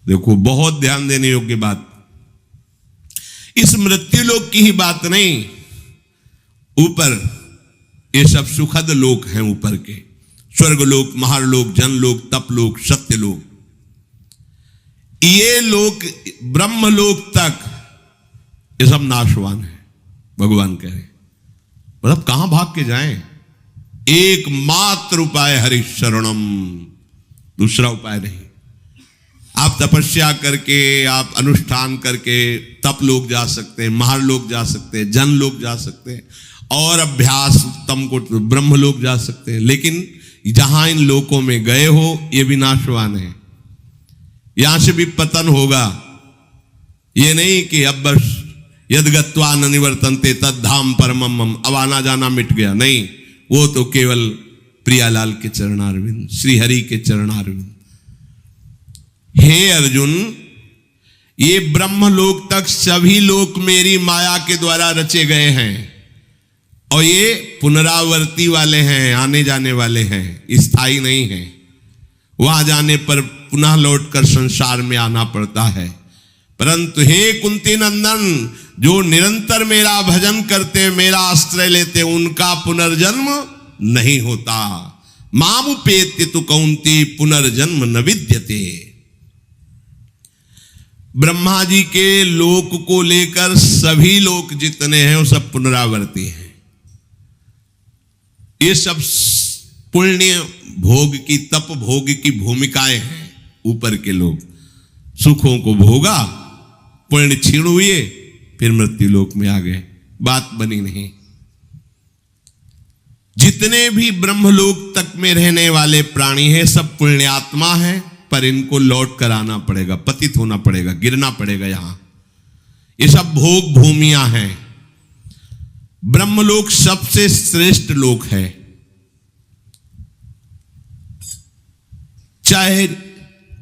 देखो बहुत ध्यान देने योग्य बात, इस मृत्यु लोक की ही बात नहीं, ऊपर ये सब सुखद लोक हैं, ऊपर के स्वर्गलोक, महारलोक, जनलोक, तपलोक, सत्यलोक, ये लोक ब्रह्मलोक तक ये सब नाशवान है। भगवान कह रहे मतलब कहां भाग के जाएं, एकमात्र उपाय हरि शरणम, दूसरा उपाय नहीं। आप तपस्या करके, आप अनुष्ठान करके तप लोग जा सकते हैं, महारलोक जा सकते हैं, जन लोग जा सकते हैं, और अभ्यास उत्तम को ब्रह्म लोग जा सकते हैं। लेकिन जहां इन लोकों में गए हो ये भी नाशवान है, यहां से भी पतन होगा। ये नहीं कि अब बस यदगत्वा न निवर्तन्ते तद्धाम परमम, अब आना जाना मिट गया, नहीं, वो तो केवल प्रियालाल के चरणारविंद, श्री हरि के चरणारविंद। हे अर्जुन, ये ब्रह्मलोक तक सभी लोक मेरी माया के द्वारा रचे गए हैं, और ये पुनरावर्ती वाले हैं, आने जाने वाले हैं, स्थायी नहीं है। वहां जाने पर पुनः लौटकर संसार में आना पड़ता है। परंतु हे कुंती नंदन, जो निरंतर मेरा भजन करते, मेरा आश्रय लेते, उनका पुनर्जन्म नहीं होता। मामुपेत्य तु कौंती पुनर्जन्म न विद्यते। ब्रह्मा जी के लोक को लेकर सभी लोक जितने हैं वो सब पुनरावर्ती हैं। ये सब पुण्य भोग की, तप भोग की भूमिकाएं हैं। ऊपर के लोग सुखों को भोगा, पुण्य क्षीण हुए, फिर मृत्यु लोक में आ गए, बात बनी नहीं। जितने भी ब्रह्मलोक तक में रहने वाले प्राणी हैं सब पुण्यात्मा हैं, पर इनको लौट कर आना पड़ेगा, पतित होना पड़ेगा, गिरना पड़ेगा यहां। ये सब भोग भूमियां हैं। ब्रह्मलोक सबसे श्रेष्ठ लोक है। चाहे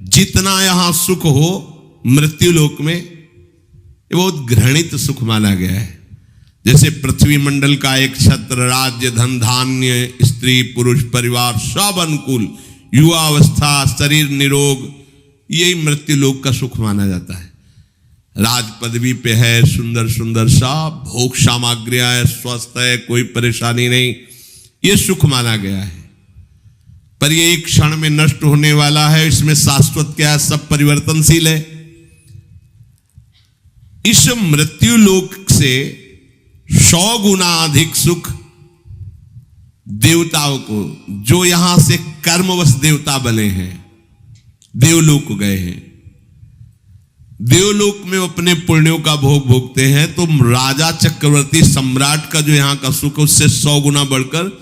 जितना यहां सुख हो, मृत्यु लोक में ये बहुत घृणित सुख माना गया है। जैसे पृथ्वी मंडल का एक छत्र, राज्य, धन, धान्य, स्त्री, पुरुष, परिवार सब अनुकूल, युवावस्था, शरीर निरोग, यही मृत्यु लोक का सुख माना जाता है। राज पदवी पे है, सुंदर सुंदर सा, भोग सामग्रियां है, स्वस्थ है, कोई परेशानी नहीं, ये सुख माना गया है। पर ये एक क्षण में नष्ट होने वाला है। इसमें शाश्वत क्या है? सब परिवर्तनशील है। इस मृत्यु लोक से 100 गुना अधिक सुख देवताओं को, जो यहां से कर्मवश देवता बने हैं, देवलोक गए हैं, देवलोक में अपने पुण्यों का भोग भोगते हैं, तो राजा चक्रवर्ती सम्राट का जो यहां का सुख, उससे 100 गुना बढ़कर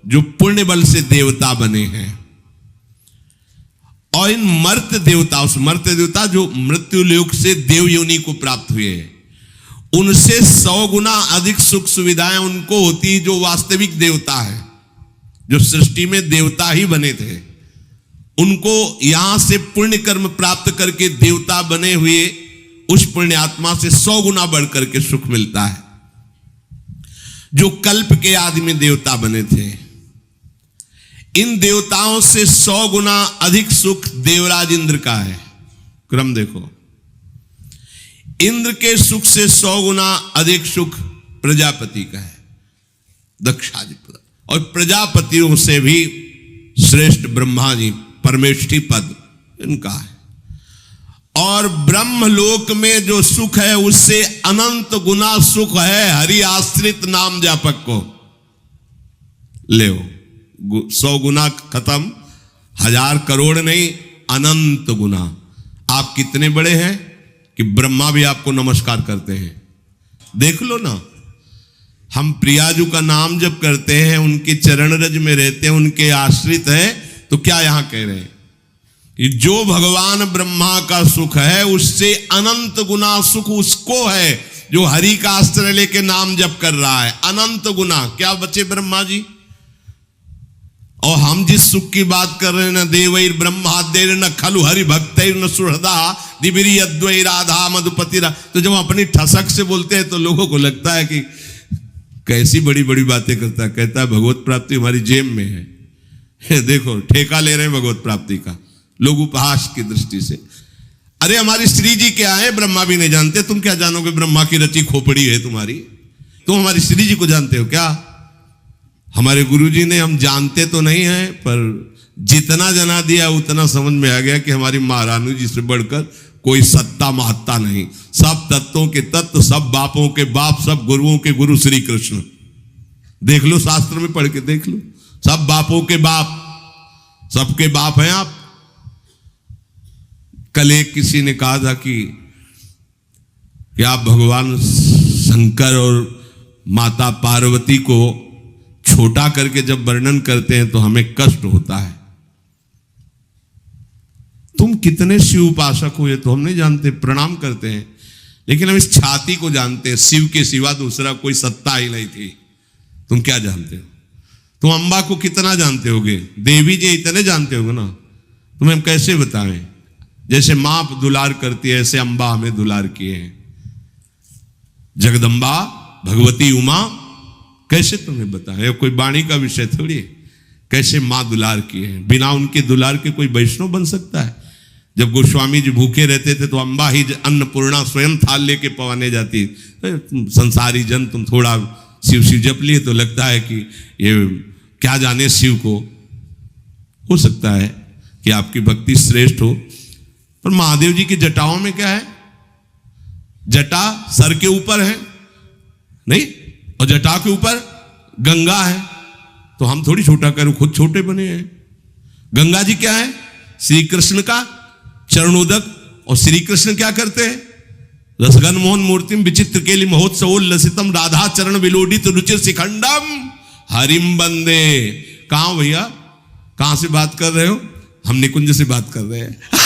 जो पुण्य बल से देवता बने हैं। और इन मर्त्य देवता जो मृत्यु लोक से देव योनि को प्राप्त हुए हैं, उनसे 100 गुना अधिक सुख सुविधाएं उनको होती, जो वास्तविक देवता है, जो सृष्टि में देवता ही बने थे। उनको यहां से पुण्य कर्म प्राप्त करके देवता बने हुए उस पुण्य आत्मा से 100 गुना बढ़कर के सुख मिलता है। जो कल्प के आदि में देवता बने थे, इन देवताओं से 100 गुना अधिक सुख देवराज इंद्र का है। क्रम देखो, इंद्र के सुख से 100 गुना अधिक सुख प्रजापति का है, दक्षाधिपति, और प्रजापतियों से भी श्रेष्ठ ब्रह्मा जी, परमेष्ठी पद इनका है। और ब्रह्मलोक में जो सुख है उससे अनंत गुना सुख है हरि आश्रित नाम जापक को। ले 100 गुना खत्म, 1000 करोड़ नहीं, अनंत गुना। आप कितने बड़े हैं कि ब्रह्मा भी आपको नमस्कार करते हैं। देख लो ना, हम प्रियाजू का नाम जब करते हैं, उनके चरण रज में रहते हैं, उनके आश्रित हैं, तो क्या यहां कह रहे हैं कि जो भगवान ब्रह्मा का सुख है उससे अनंत गुना सुख उसको है जो हरि का आश्रय लेके नाम जप कर रहा है। अनंत गुना क्या बचे ब्रह्मा जी? और हम जिस सुख की बात कर रहे हैं, न देवैर ब्रह्माद्यैर न खलु हरि भक्तैर न सुहृदा दिबिरी अद्वै राधा मधुपति। तो जब अपनी ठसक से बोलते हैं तो लोगों को लगता है कि कैसी बड़ी बड़ी बातें करता है। कहता है भगवत प्राप्ति हमारी जेब में है। देखो ठेका ले रहे हैं भगवत प्राप्ति का लोग उपहास की दृष्टि से। अरे हमारी श्री जी क्या है ब्रह्मा भी नहीं जानते, तुम क्या जानोगे ब्रह्मा की रची खोपड़ी है तुम्हारी, तुम हमारी श्री जी को जानते हो क्या? हमारे गुरुजी ने, हम जानते तो नहीं है पर जितना जना दिया उतना समझ में आ गया कि हमारी महारानी जी से बढ़कर कोई सत्ता महत्ता नहीं, सब तत्वों के तत्व, सब बापों के बाप, सब गुरुओं के गुरु श्री कृष्ण। देख लो शास्त्र में पढ़ के देख लो, सब बापों के बाप, सबके बाप हैं आप। कल एक किसी ने कहा था कि आप भगवान शंकर और माता पार्वती को छोटा करके जब वर्णन करते हैं तो हमें कष्ट होता है। तुम कितने शिव उपासक हो ये तो हम नहीं जानते, प्रणाम करते हैं, लेकिन हम इस छाती को जानते हैं, शिव के सिवा दूसरा कोई सत्ता ही नहीं थी। तुम क्या जानते हो? तुम अम्बा को कितना जानते होगे? देवी जी इतने जानते होगे ना, तुम्हें हम कैसे बताएं? जैसे मां दुलार करती है ऐसे अम्बा हमें दुलार किए हैं। जगदम्बा भगवती उमा कैसे तुम्हें बताएं? कोई वाणी का विषय थोड़ी है। कैसे मां दुलार किए हैं, बिना उनके दुलार के कोई वैष्णव बन सकता है? जब गोस्वामी जी भूखे रहते थे तो अम्बा ही अन्नपूर्णा स्वयं थाल लेके पवाने जाती। संसारी जन तुम थोड़ा शिव शिव जप लिए तो लगता है कि ये क्या जाने शिव को। हो सकता है कि आपकी भक्ति श्रेष्ठ हो, पर महादेव जी की जटाओं में क्या है? जटा सर के ऊपर है नहीं, और जटा के ऊपर गंगा है, तो हम थोड़ी छोटा करें, खुद छोटे बने हैं। गंगा जी क्या है? श्री कृष्ण का चरणोदक, और श्री कृष्ण क्या करते हैं? रसगन मोहन मूर्तिम विचित्र केली महोत्सव लसितम राधा चरण विलोडित रुचिर शिखंडम हरिम बंदे। कहां भैया, कहां से बात कर रहे हो? हम निकुंज से बात कर रहे हैं।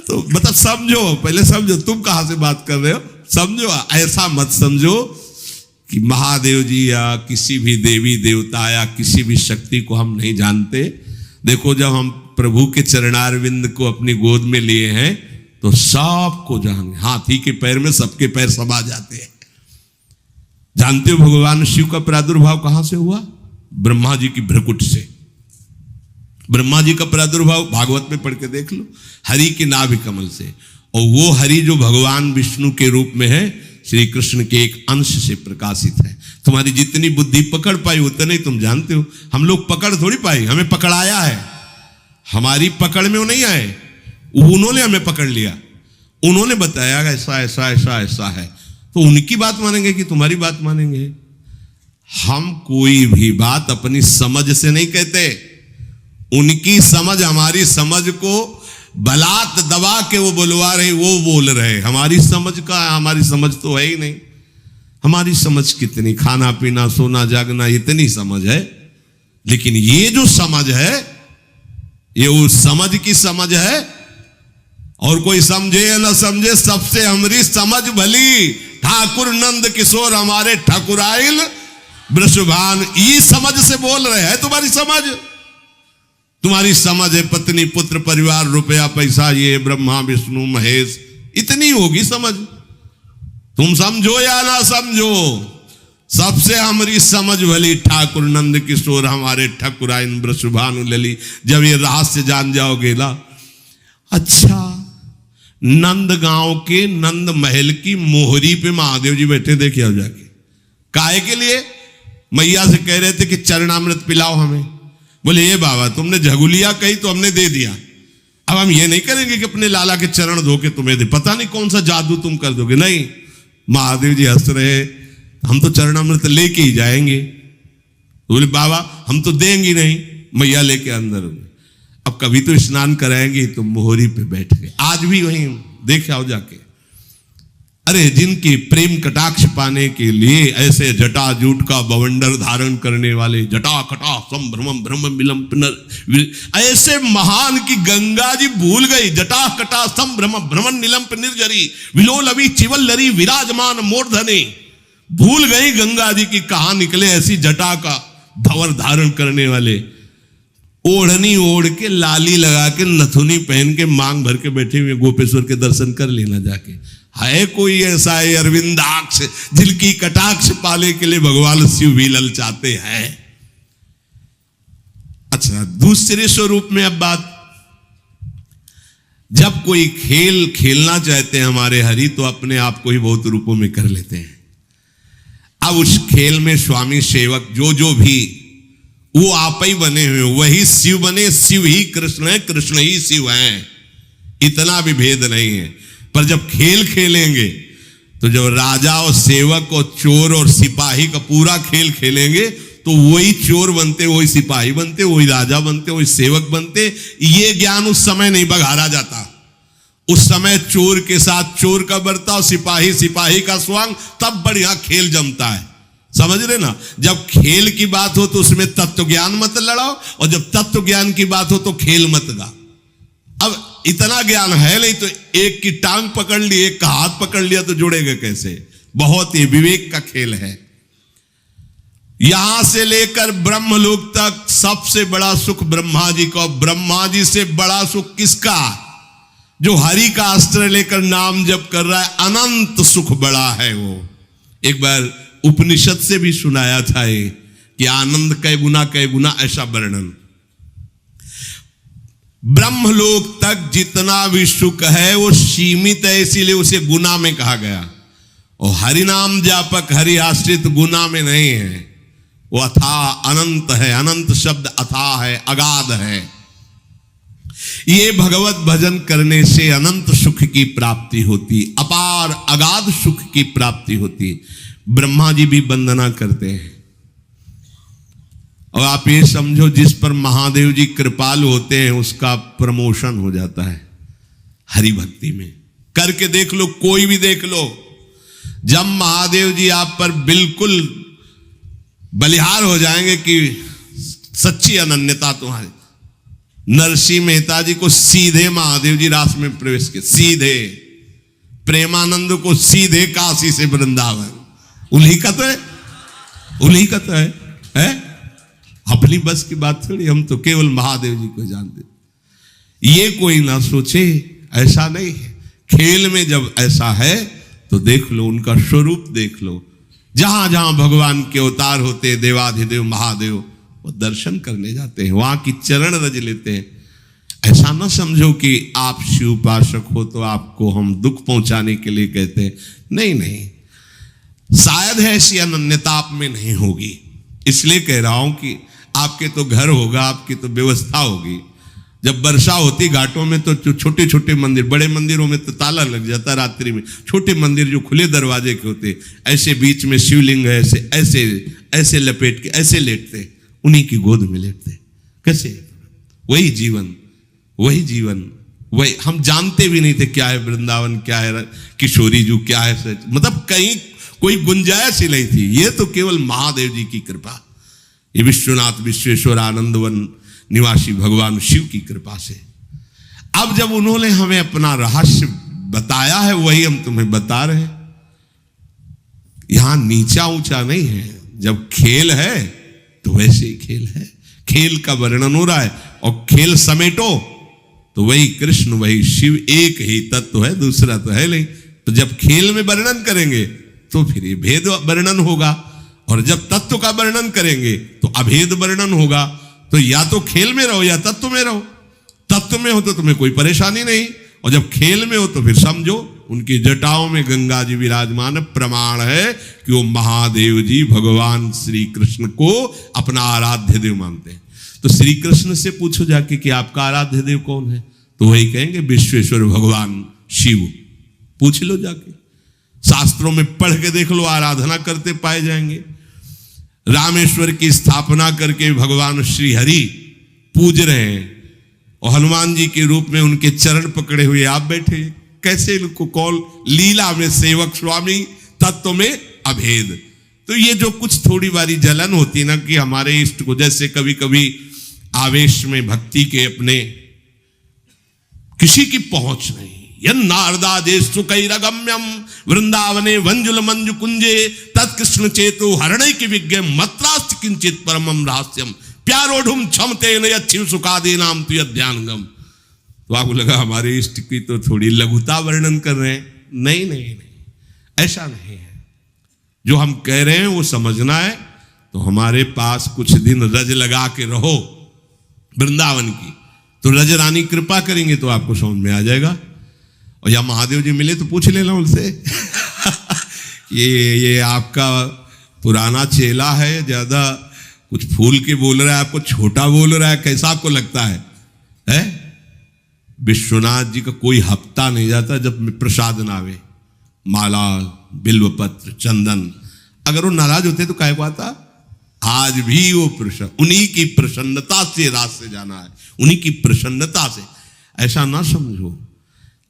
तो मतलब समझो, पहले समझो तुम कहां से बात कर रहे हो, समझो। ऐसा मत समझो कि महादेव जी या किसी भी देवी देवता या किसी भी शक्ति को हम नहीं जानते। देखो, जब हम प्रभु के चरणारविंद को अपनी गोद में लिए हैं तो सबको जान, हाथी के पैर में सबके पैर समा जाते हैं। जानते हो भगवान शिव का प्रादुर्भाव कहां से हुआ? ब्रह्मा जी की भ्रकुट से। ब्रह्मा जी का प्रादुर्भाव भागवत में पढ़ के देख लो, हरि के नाभि कमल से। और वो हरि जो भगवान विष्णु के रूप में है, श्री कृष्ण के एक अंश से प्रकाशित है। तुम्हारी जितनी बुद्धि पकड़ पाई उतने ही तुम जानते हो। हम लोग पकड़ थोड़ी पाई, हमें पकड़ाया है। हमारी पकड़ में वो नहीं आए, उन्होंने हमें पकड़ लिया, उन्होंने बताया ऐसा ऐसा ऐसा ऐसा है, तो उनकी बात मानेंगे कि तुम्हारी बात मानेंगे? हम कोई भी बात अपनी समझ से नहीं कहते, उनकी समझ हमारी समझ को बलात् दबा के वो बुलवा रहे, वो बोल रहे। हमारी समझ का, हमारी समझ तो है ही नहीं। हमारी समझ कितनी, खाना पीना सोना जागना इतनी समझ है, लेकिन ये जो समझ है ये उस समझ की समझ है। और कोई समझे या ना समझे, सबसे हमारी समझ भली। ठाकुर नंद किशोर हमारे ठाकुराइल वृषभान, ये समझ से बोल रहे हैं। तुम्हारी समझ, तुम्हारी समझ है पत्नी पुत्र परिवार रुपया पैसा, ये ब्रह्मा विष्णु महेश, इतनी होगी समझ। तुम समझो या ना समझो, सबसे हमारी समझ भली। ठाकुर नंद किशोर हमारे ठाकुराइन वृषभानु लली। जब ये रहस्य जान जाओगे ना, अच्छा नंद गांव के नंद महल की मोहरी पे महादेव जी बैठे, देखे हो जाके। काहे के लिए? मैया से कह रहे थे कि चरणामृत पिलाओ हमें। बोले ये बाबा तुमने झगुलिया कही तो हमने दे दिया, अब हम ये नहीं करेंगे कि अपने लाला के चरण धो के तुम्हें दे, पता नहीं कौन सा जादू तुम कर दोगे। नहीं, महादेव जी हंस रहे, हम तो चरणामृत लेके ही जाएंगे। तो बोले बाबा हम तो देंगे नहीं। मैया लेके अंदर, अब कभी तो स्नान कराएंगे, तो मोहरी पे बैठ गए। आज भी वहीं देख आओ जाके। अरे जिनके प्रेम कटाक्ष पाने के लिए ऐसे जटा जूट का बवंडर धारण करने वाले, जटा कटा संभ्रमम ब्रह्म मिलम पुनर, ऐसे महान की गंगा जी भूल गई। जटा कटा संभ्रम भ्रमण निलंप निर्जरी विलोल अभी चिवल लरी विराजमान मूर्धने। भूल गई गंगा जी की कहां निकले ऐसी जटा का धवर धारण करने वाले। ओढ़नी ओढ़ के, लाली लगा के, नथुनी पहन के, मांग भर के बैठे हुए गोपेश्वर के दर्शन कर लेना जाके। है कोई ऐसा है अरविंदाक्ष जिनकी कटाक्ष पाले के लिए भगवान शिव भी ललचाते हैं? अच्छा, दूसरे स्वरूप में अब बात, जब कोई खेल खेलना चाहते हैं हमारे हरि, तो अपने आप को ही बहुत रूपों में कर लेते हैं। अब उस खेल में स्वामी सेवक जो भी वो आप ही बने हुए, वही शिव बने, शिव ही कृष्ण है, कृष्ण ही शिव है, इतना भी भेद नहीं है। पर जब खेल खेलेंगे तो जब राजा और सेवक और चोर और सिपाही का पूरा खेल खेलेंगे, तो वही चोर बनते, वही सिपाही बनते, वही राजा बनते, वही सेवक बनते। ये ज्ञान उस समय नहीं बघारा जाता। उस समय चोर के साथ चोर का बर्ताव, सिपाही सिपाही का स्वांग, तब बढ़िया खेल जमता है। समझ रहे ना? जब खेल की बात हो तो उसमें तत्व ज्ञान मत लड़ाओ, और जब तत्व ज्ञान की बात हो तो खेल मत गा। अब इतना ज्ञान है नहीं, तो एक की टांग पकड़ ली, एक का हाथ पकड़ लिया, तो जुड़ेगा कैसे? बहुत ही विवेक का खेल है। यहां से लेकर ब्रह्मलोक तक सबसे बड़ा सुख ब्रह्मा जी का। ब्रह्मा जी से बड़ा सुख किसका? जो हरि का अस्त्र लेकर नाम जप कर रहा है, अनंत सुख बड़ा है वो। एक बार उपनिषद से भी सुनाया था ये कि आनंद कै गुना ऐसा वर्णन। ब्रह्मलोक तक जितना भी सुख है वो सीमित है, इसीलिए उसे गुना में कहा गया। और हरिनाम जापक हरि आश्रित गुना में नहीं है, वो अथाह अनंत है। अनंत शब्द अथाह है, अगाध है। ये भगवत भजन करने से अनंत सुख की प्राप्ति होती, अपार अगाध सुख की प्राप्ति होती। ब्रह्मा जी भी वंदना करते हैं। और आप ये समझो, जिस पर महादेव जी कृपालु होते हैं उसका प्रमोशन हो जाता है हरि भक्ति में। करके देख लो, कोई भी देख लो। जब महादेव जी आप पर बिल्कुल बलिहार हो जाएंगे कि सच्ची अनन्यता तुम्हारी, नरसिंह मेहता जी को सीधे महादेव जी रास में प्रवेश किए, सीधे। प्रेमानंद को सीधे काशी से वृंदावन। उन्हीं का तो है, उन्हीं का तो है? अपनी बस की बात थोड़ी, हम तो केवल महादेव जी को जानते। ये कोई ना सोचे, ऐसा नहीं है। खेल में जब ऐसा है तो देख लो, उनका स्वरूप देख लो। जहां जहां भगवान के अवतार होते हैं, देवाधिदेव महादेव, वो दर्शन करने जाते हैं, वहां की चरण रज लेते हैं। ऐसा ना समझो कि आप शिव उपासक हो तो आपको हम दुख पहुंचाने के लिए कहते हैं। नहीं नहीं, शायद है ऐसी अनन्यता आप में नहीं होगी, इसलिए कह रहा हूं कि आपके तो घर होगा, आपकी तो व्यवस्था होगी। जब वर्षा होती घाटों में तो छोटे छोटे मंदिर, बड़े मंदिरों में तो ताला लग जाता रात्रि में। छोटे मंदिर जो खुले दरवाजे के होते, ऐसे बीच में शिवलिंग है, ऐसे ऐसे ऐसे लपेट के ऐसे लेटते, उन्हीं की गोद में लेटते। कैसे? वही जीवन, वही जीवन, वही। हम जानते भी नहीं थे क्या है वृंदावन, क्या है किशोरी जू, क्या है सच। मतलब कहीं कोई गुंजाइश ही नहीं थी। ये तो केवल महादेव जी की कृपा, ये विश्वनाथ विश्वेश्वर आनंदवन निवासी भगवान शिव की कृपा से। अब जब उन्होंने हमें अपना रहस्य बताया है, वही हम तुम्हें बता रहे हैं। यहां नीचा ऊंचा नहीं है। जब खेल है तो वैसे ही खेल है। खेल का वर्णन हो रहा है, और खेल समेटो तो वही कृष्ण वही शिव, एक ही तत्व है, दूसरा तो है नहीं। तो जब खेल में वर्णन करेंगे तो फिर ये भेद वर्णन होगा, और जब तत्व का वर्णन करेंगे तो अभेद वर्णन होगा। तो या तो खेल में रहो या तत्व में रहो। तत्व में हो तो तुम्हें कोई परेशानी नहीं, और जब खेल में हो तो फिर समझो उनकी जटाओं में गंगा जी विराजमान, प्रमाण है कि वो महादेव जी भगवान श्री कृष्ण को अपना आराध्य देव मानते हैं। तो श्री कृष्ण से पूछो जाके कि आपका आराध्य देव कौन है, तो वही कहेंगे विश्वेश्वर भगवान शिव। पूछ लो जाके, शास्त्रों में पढ़ के देख लो, आराधना करते पाए जाएंगे। रामेश्वर की स्थापना करके भगवान श्री हरि पूज रहे हैं, और हनुमान जी के रूप में उनके चरण पकड़े हुए आप बैठे। कैसे इनको कौल लीला में सेवक स्वामी, तत्व में अभेद। तो ये जो कुछ थोड़ी बारी जलन होती ना कि हमारे इष्ट को, जैसे कभी कभी आवेश में भक्ति के अपने किसी की पहुंच नहीं, नारदादेशुकैरगम्यम वृंदावने वंजुल मंजु कुंजे तत्कृष्ण चेतु हरणै की विज्ञ मत्रास्त किंचित परमम रहस्यम प्यारोढ़ुम क्षमते न अच्छी सुखादे नाम तु ध्यानगम। तो आपको लगा हमारे इष्ट की तो थोड़ी लघुता वर्णन कर रहे हैं। नहीं नहीं नहीं, ऐसा नहीं है। जो हम कह रहे हैं वो समझना है। तो हमारे पास कुछ दिन रज लगा के रहो वृंदावन की, तो रजरानी कृपा करेंगे तो आपको समझ में आ जाएगा। और या महादेव जी मिले तो पूछ लेना उनसे ये आपका पुराना चेला है, ज्यादा कुछ फूल के बोल रहा है, आपको छोटा बोल रहा है, कैसा आपको लगता है? विश्वनाथ जी का कोई हफ्ता नहीं जाता जब प्रसाद ना आवे, माला, बिल्वपत्र, चंदन। अगर वो नाराज होते तो काहे को आता? आज भी वो प्रसन्न, उन्हीं की प्रसन्नता से रात से जाना है, उन्हीं की प्रसन्नता से। ऐसा ना समझो,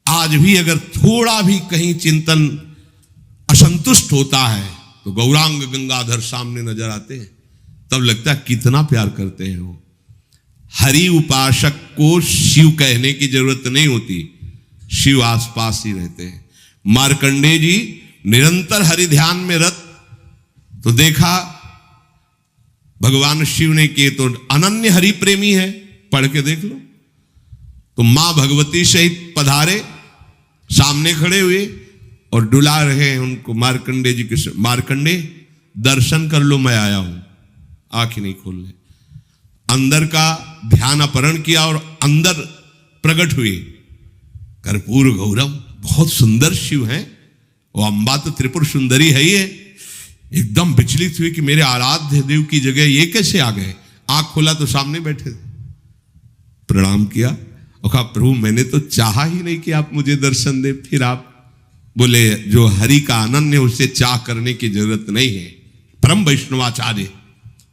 आज भी अगर थोड़ा भी कहीं चिंतन असंतुष्ट होता है तो गौरांग गंगाधर सामने नजर आते हैं, तब लगता है कितना प्यार करते हैं वो। हरि उपासक को शिव कहने की जरूरत नहीं होती, शिव आसपास ही रहते हैं। मार्कंडेय जी निरंतर हरि ध्यान में रत, तो देखा भगवान शिव ने किए तो अनन्य हरि प्रेमी है, पढ़ के देख लो। तो मां भगवती सहित पधारे, सामने खड़े हुए और डुला रहे हैं उनको मार्कंडेय जी के। मार्कंडेय दर्शन कर लो, मैं आया हूं। आंखें नहीं खोल ले, अंदर का ध्यान अपहरण किया और अंदर प्रकट हुए। कर्पूर गौरम, बहुत सुंदर शिव हैं, वो अम्बा तो त्रिपुर सुंदरी है ही है। एकदम विचलित हुए कि मेरे आराध्य देव की जगह ये कैसे आ गए। आंख खोला तो सामने बैठे थे, प्रणाम किया और कहा प्रभु मैंने तो चाहा ही नहीं कि आप मुझे दर्शन दे। फिर आप बोले जो हरि का आनंद है उससे चाह करने की जरूरत नहीं है। परम वैष्णवाचार्य,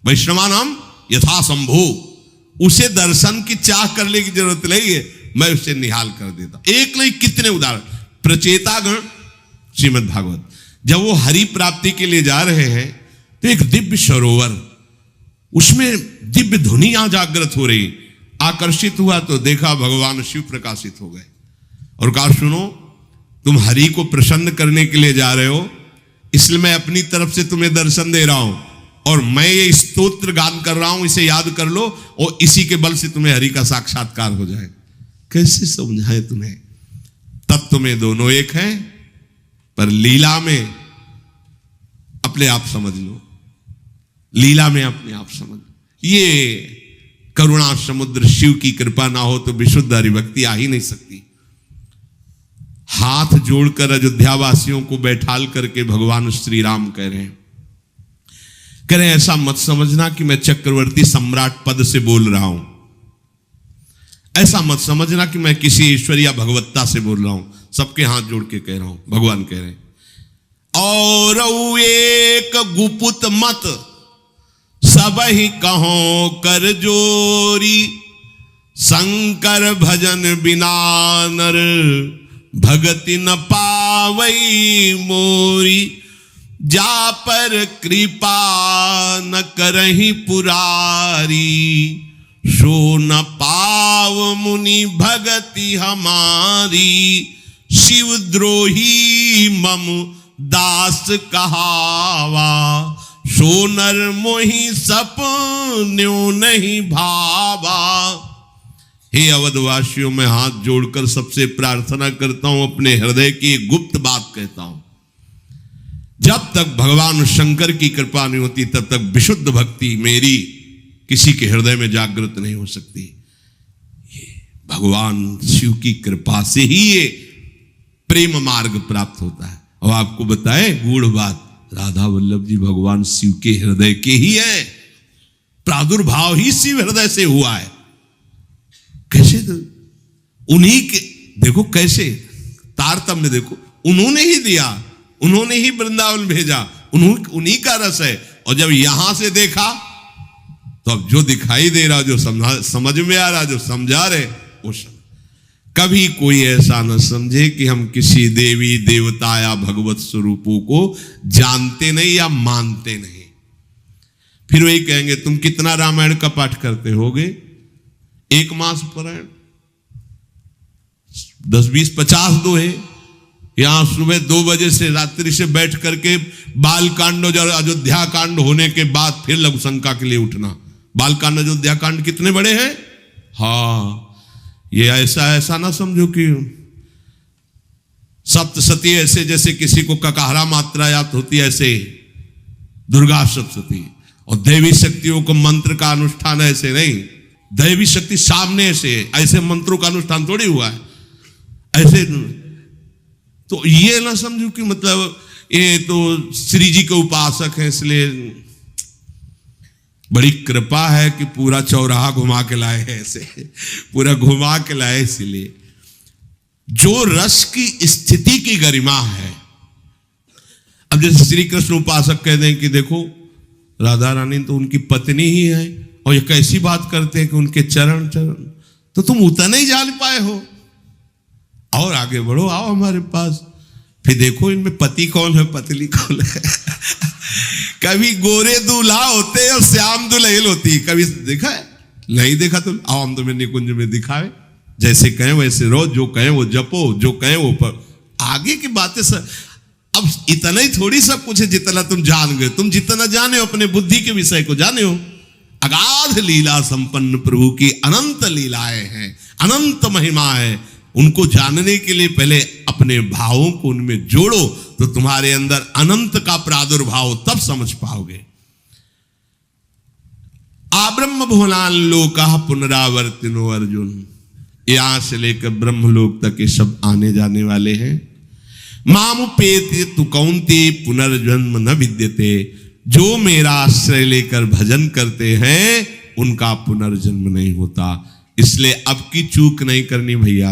वैष्णवानाम यथा संभो, उसे दर्शन की चाह करने की जरूरत नहीं है, मैं उसे निहाल कर देता। एक नहीं कितने उदाहरण। प्रचेतागण श्रीमद् भागवत, जब वो हरि प्राप्ति के लिए जा रहे हैं तो एक दिव्य सरोवर, उसमें दिव्य ध्वनियां जागृत हो रही। आकर्षित हुआ तो देखा भगवान शिव प्रकाशित हो गए और कहा सुनो, तुम हरि को प्रसन्न करने के लिए जा रहे हो, इसलिए मैं अपनी तरफ से तुम्हें दर्शन दे रहा हूं और मैं ये स्तोत्र गान कर रहा हूं, इसे याद कर लो और इसी के बल से तुम्हें हरि का साक्षात्कार हो जाए। कैसे समझाए तुम्हें? तत्व में दोनों एक हैं, पर लीला में अपने आप समझ लो, लीला में अपने आप समझ लो। ये करुणा समुद्र शिव की कृपा ना हो तो विशुद्ध हरिभक्ति आ ही नहीं सकती। हाथ जोड़कर अयोध्या वासियों को बैठाल करके भगवान श्री राम कह रहे हैं, ऐसा मत समझना कि मैं चक्रवर्ती सम्राट पद से बोल रहा हूं, ऐसा मत समझना कि मैं किसी ईश्वरीय भगवत्ता से बोल रहा हूं। सबके हाथ जोड़ के कह रहा हूं, भगवान कह रहे हैं। और एक गुपुत मत सब ही कहो कर जोरी, शंकर भजन बिना नर भगति न पावई मोरी। जा पर कृपा न करही पुरारी, सो न पाव मुनि भगति हमारी। शिवद्रोही मम दास कहावा, सो नर मोहि सपन्यो नहीं भावा। हे अवधवासियों, मैं हाथ जोड़कर सबसे प्रार्थना करता हूं, अपने हृदय की एक गुप्त बात कहता हूं। जब तक भगवान शंकर की कृपा नहीं होती तब तक विशुद्ध भक्ति मेरी किसी के हृदय में जागृत नहीं हो सकती। ये भगवान शिव की कृपा से ही ये प्रेम मार्ग प्राप्त होता है। और आपको बताए गूढ़ बात, राधा वल्लभ जी भगवान शिव के हृदय के ही है, प्रादुर्भाव ही शिव हृदय से हुआ है। कैसे? तो उन्हीं के देखो, कैसे तारतम्य देखो, उन्होंने ही दिया, उन्होंने ही वृंदावन भेजा, उन्हीं का रस है। और जब यहां से देखा तो अब जो दिखाई दे रहा, जो समझ में आ रहा, जो समझा रहे, वो कभी कोई ऐसा न समझे कि हम किसी देवी देवता या भगवत स्वरूपों को जानते नहीं या मानते नहीं। फिर वही कहेंगे तुम कितना रामायण का पाठ करते होगे? 1 मास पारायण, 10, 20, 50 दोहे। यहां सुबह 2 बजे से रात्रि से बैठ करके बाल कांड और अयोध्या कांड होने के बाद फिर लघु शंका के लिए उठना। बाल कांड अयोध्या कांड कितने बड़े हैं? हाँ, ये ऐसा ना समझो कि सप्तशती ऐसे जैसे किसी को ककाहरा मात्रा याद होती है, ऐसे दुर्गा सप्तशती और देवी शक्तियों को मंत्र का अनुष्ठान ऐसे नहीं। दैवी शक्ति सामने से, ऐसे मंत्रों का अनुष्ठान थोड़ी हुआ है ऐसे। तो ये ना समझो कि मतलब ये तो श्री जी के उपासक हैं इसलिए बड़ी कृपा है कि पूरा चौराहा घुमा के लाए हैं, ऐसे पूरा घुमा के लाए। इसलिए जो रस की स्थिति की गरिमा है, अब जैसे श्री कृष्ण उपासक कह दें कि देखो राधा रानी तो उनकी पत्नी ही है और ये कैसी बात करते हैं कि उनके चरण, तो तुम उतना ही जान पाए हो और आगे बढ़ो, आओ हमारे पास, फिर देखो इनमें पति कौन है पतली कौन है। कभी गोरे दूल्हा होते और श्याम दुल्हन होती, कभी देखा है? नहीं देखा तो आओ हम तुम्हें निकुंज में दिखावे, जैसे कहें वैसे रहो, जो कहें वो जपो, जो कहें वो पर आगे की बातें सब। अब इतना ही थोड़ी सब कुछ है जितना तुम जान गए, तुम जितना जाने हो अपने बुद्धि के विषय को जाने हो। अगाध लीला संपन्न प्रभु की अनंत लीलाएं हैं, अनंत महिमा है। उनको जानने के लिए पहले अपने भावों को उनमें जोड़ो तो तुम्हारे अंदर अनंत का प्रादुर्भाव तब समझ पाओगे। आब्रह्म भुवनान लोका पुनरावर्तिनो अर्जुन, यहां से लेकर ब्रह्मलोक तक ये सब आने जाने वाले हैं। मामुपेति तु कौन्ते पुनर्जन्म न विद्यते, जो मेरा आश्रय लेकर भजन करते हैं उनका पुनर्जन्म नहीं होता। इसलिए अब की चूक नहीं करनी भैया,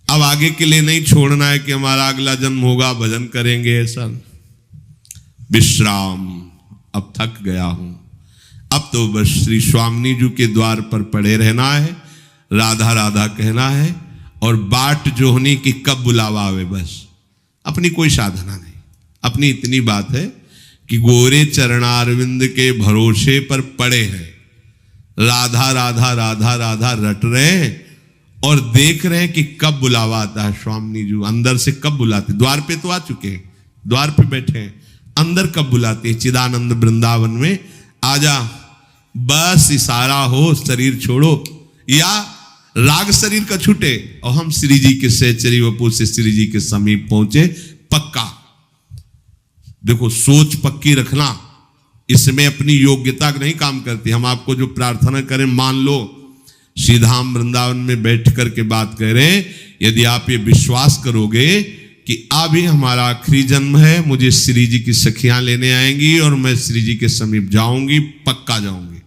अब आगे के लिए नहीं छोड़ना है कि हमारा अगला जन्म होगा भजन करेंगे ऐसा। विश्राम, अब थक गया हूं, अब तो बस श्री स्वामिनी जी के द्वार पर पड़े रहना है, राधा राधा कहना है और बाट जोहनी की कब बुलावा आवे, बस अपनी कोई साधना नहीं। अपनी इतनी बात है कि गोरे चरणारविंद के भरोसे पर पड़े हैं, राधा राधा राधा राधा रट रहे हैं और देख रहे हैं कि कब बुलावा आता है। स्वामिनी जी अंदर से कब बुलाते, द्वार पे तो आ चुके हैं, द्वार पे बैठे हैं, अंदर कब बुलाते हैं चिदानंद वृंदावन में, आजा, बस इशारा हो, शरीर छोड़ो या राग शरीर का छूटे और हम श्री जी के सहचरी वपू से श्री जी के समीप पहुंचे। पक्का देखो, सोच पक्की रखना, इसमें अपनी योग्यता नहीं काम करती। हम आपको जो प्रार्थना करें मान लो, श्रीधाम वृंदावन में बैठ करके बात कह रहे हैं, यदि आप ये विश्वास करोगे कि अभी हमारा आखिरी जन्म है, मुझे श्री जी की सखियां लेने आएंगी और मैं श्री जी के समीप जाऊंगी, पक्का जाऊंगी,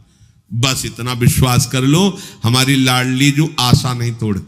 बस इतना विश्वास कर लो, हमारी लाडली जो आशा नहीं तोड़ती।